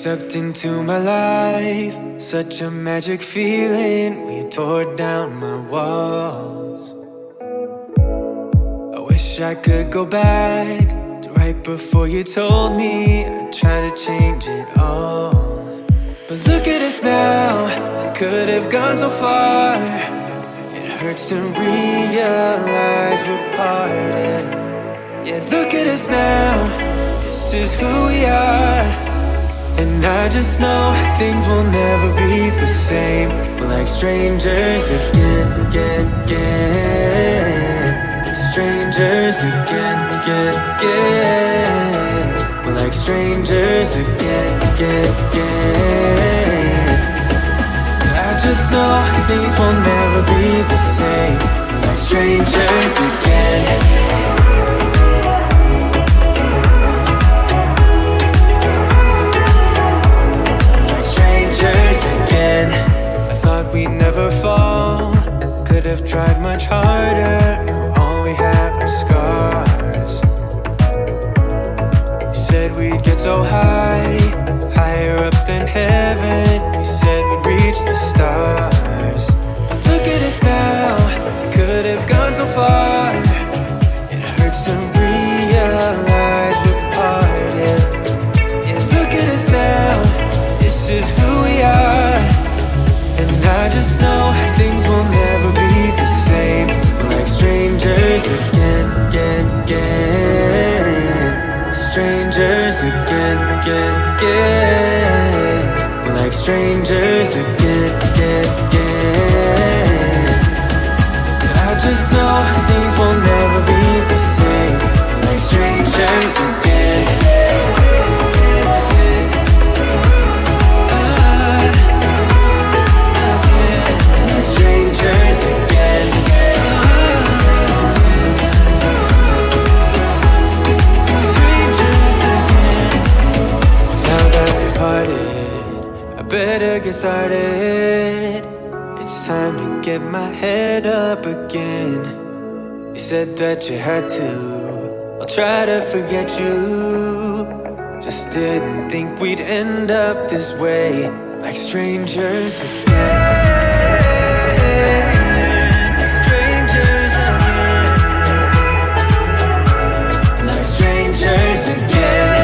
stepped into my life, such a magic feeling when you tore down my walls. I wish I could go back to right before you told me I'd try to change it all. But look at us now, we could have gone so far. It hurts to realize we're parted. Yeah, look at us now, this is who we are. And I just know things will never be the same. We're like strangers again. Strangers again. We're like strangers again. I just know things will never be the same. We're like strangers again. Again, I thought we'd never fall. Could have tried much harder. Now all we have are scars. You said we'd get so high, higher up than heaven. You said we'd reach the stars. But look at us now, could have gone so far. It hurts to realize we're parted. Yeah, look at us now, this is who we are. And I just know things will never be the same. We're like strangers again. Strangers again. We're like strangers again. I just know things will never be the same. We're like strangers again. Strangers again. Strangers again. Now that we parted, I better get started. It's time to get my head up again. You said that you had to, I'll try to forget you. Just didn't think we'd end up this way, like strangers again. Strangers again.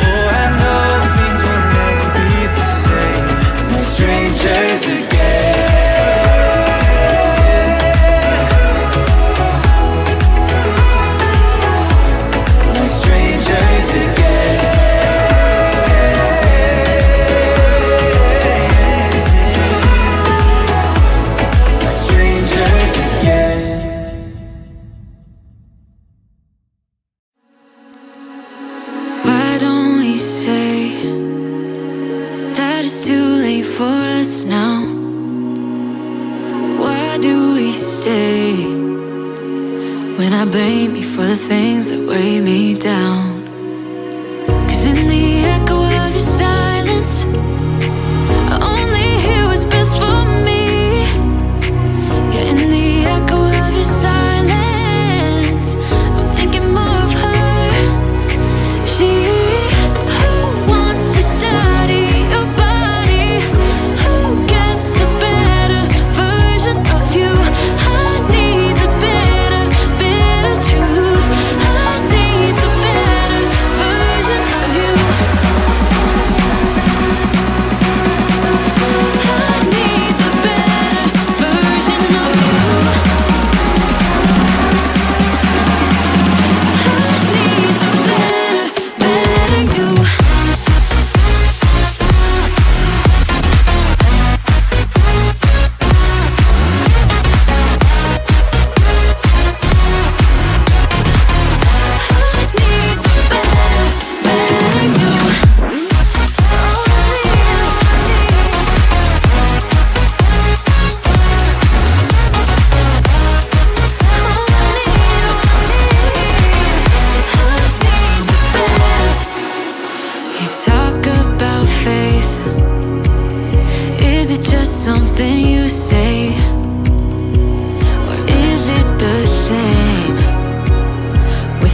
Oh, I know things will never be the same. We're strangers again. We're strangers again. We're strangers again. Say that it's too late for us now. Why do we stay when I blame you for the things that weigh me down? 'Cause in the echo of your silence, I only hear what's best for me. Yeah, in the echo of your silence, I'm thinking more of her. She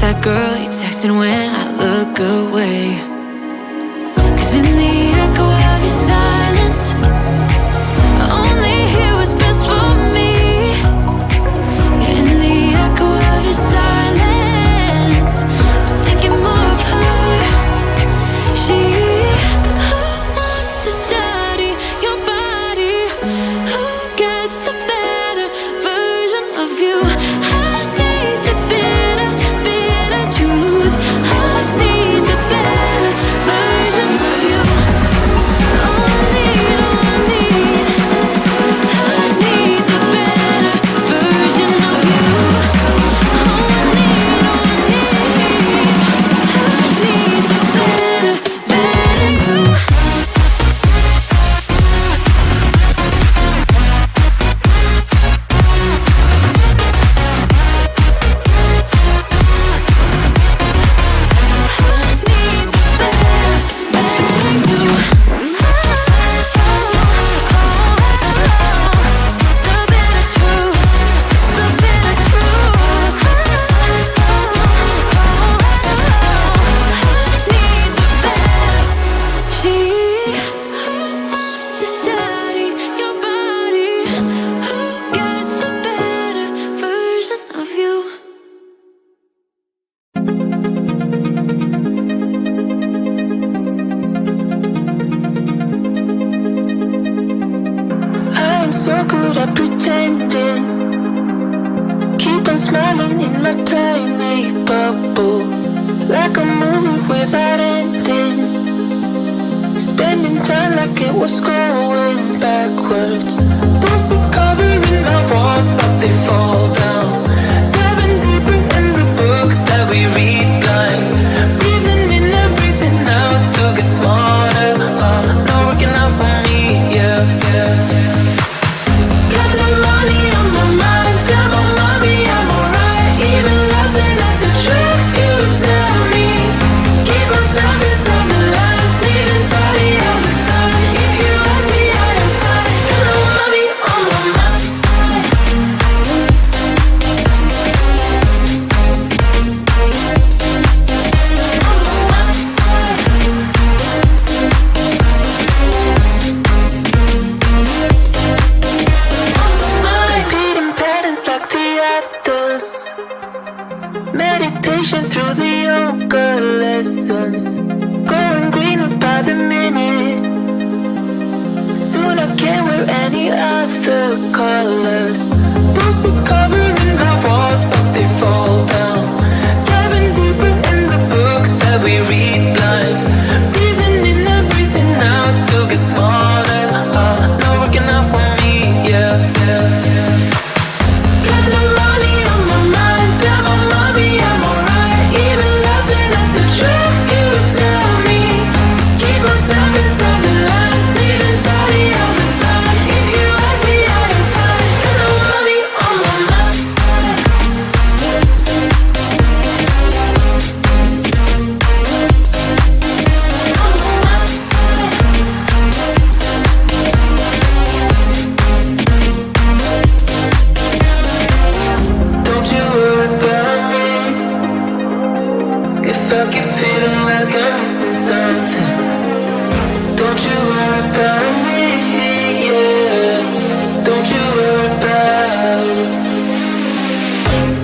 that girl you texted when I look away. 'Cause in the echo of your silence, I only hear what's best for me. Yeah, in the echo of your silence, I'm thinking more of her. She who wants to study your body, who gets the better version of you. I need the bitter, bitter truth. I need the better version of you. Oh, I need, I need the better version of you. Oh, I need the better, better you. I'm so good at pretending. Keep on smiling in my tiny bubble, like a movie without ending. Spending time like it was going backwards. Posters covering my walls, but they fall down. Diving deeper in the books that we read blind. Breathing in and breathing out to get smarter. Not working out for me, yeah, yeah. Got the money on my mind, tell my mommy I'm alright. Even laughing at the tricks you tell me. Keep myself inside the lines, neat and tidy all the time. If you ask me, I am fine. Got the money on my mind. Repeating patterns like the others. Meditation through the yoga lessons. Going greener by the minute. Soon I can't wear any other colors. Posters covering my walls, but they fall down. Diving deeper in the books that we read blind. Breathing in and breathing out to get smarter. Not working out for me, yeah, yeah, yeah. Got the money on my mind, tell my mommy I'm alright. Even laughing at the tricks you tell me. Keep myself inside the lines, neat and tidy all the time. If you ask me, I am fine. Got the money on my mind. Don't you worry about me. If I keep feeling like I'm missing something, don't you worry about me, yeah. Don't you worry about it.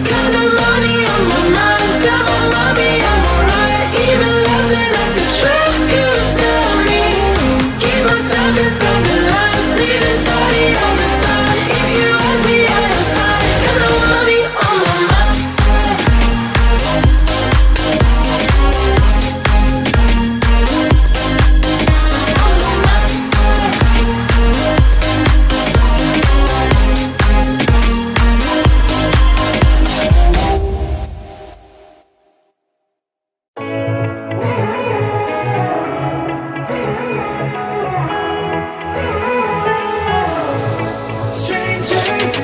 Got the money on my mind, tell my mommy I'm alright. Even laughing at the tricks you tell me. Keep myself inside the lines, neat and tidy all the time. If you ask me, I am fine. Got the money on my mind. Strangers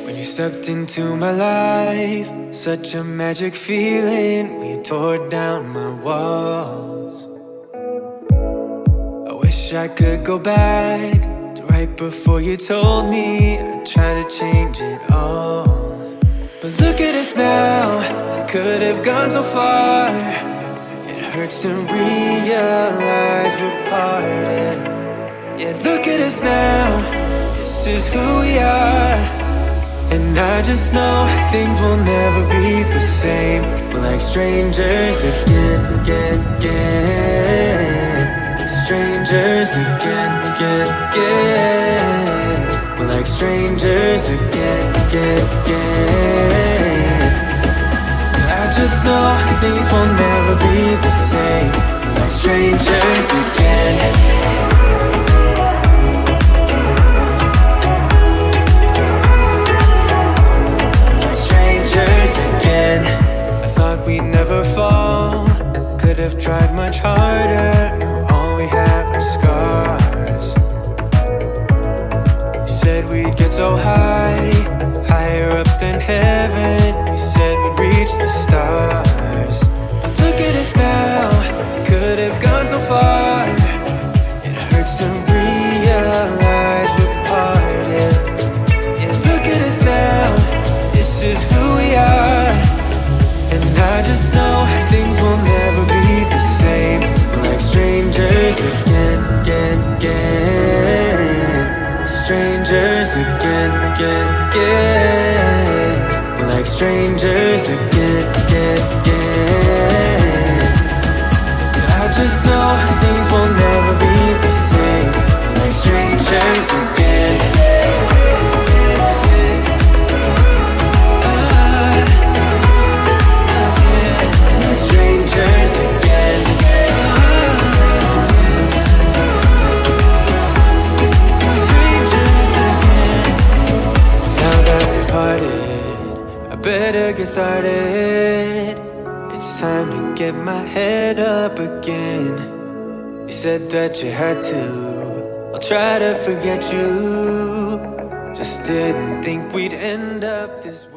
When you stepped into my life, such a magic feeling when you tore down my walls. I wish wish I could go back to right before you told me I'd try to change it all. But look at us now, we could have gone so far. It hurts to realize we're parted. Yeah, look at us now, this is who we are. And I just know things will never be the same. We're like strangers again. Strangers again. We're like strangers again. I just know things will never be the same. We're like strangers again. Again, I thought we'd never fall. Could have tried much harder. Now all we have are scars. You said we'd get so high, higher up than heaven. You said we'd reach the stars. But look at us now, could have gone so far. It hurts to realize we're parted. Yeah, look at us now, this is who we are. And I just know things will never be the same. We're like strangers again. Strangers again. We're like strangers again. I just know things will never be the same. We're like strangers again. Strangers again. Strangers again. Now that we're parted, I better get started. It's time to get my head up again. You said that you had to, I'll try to forget you. Just didn't think we'd end up this way.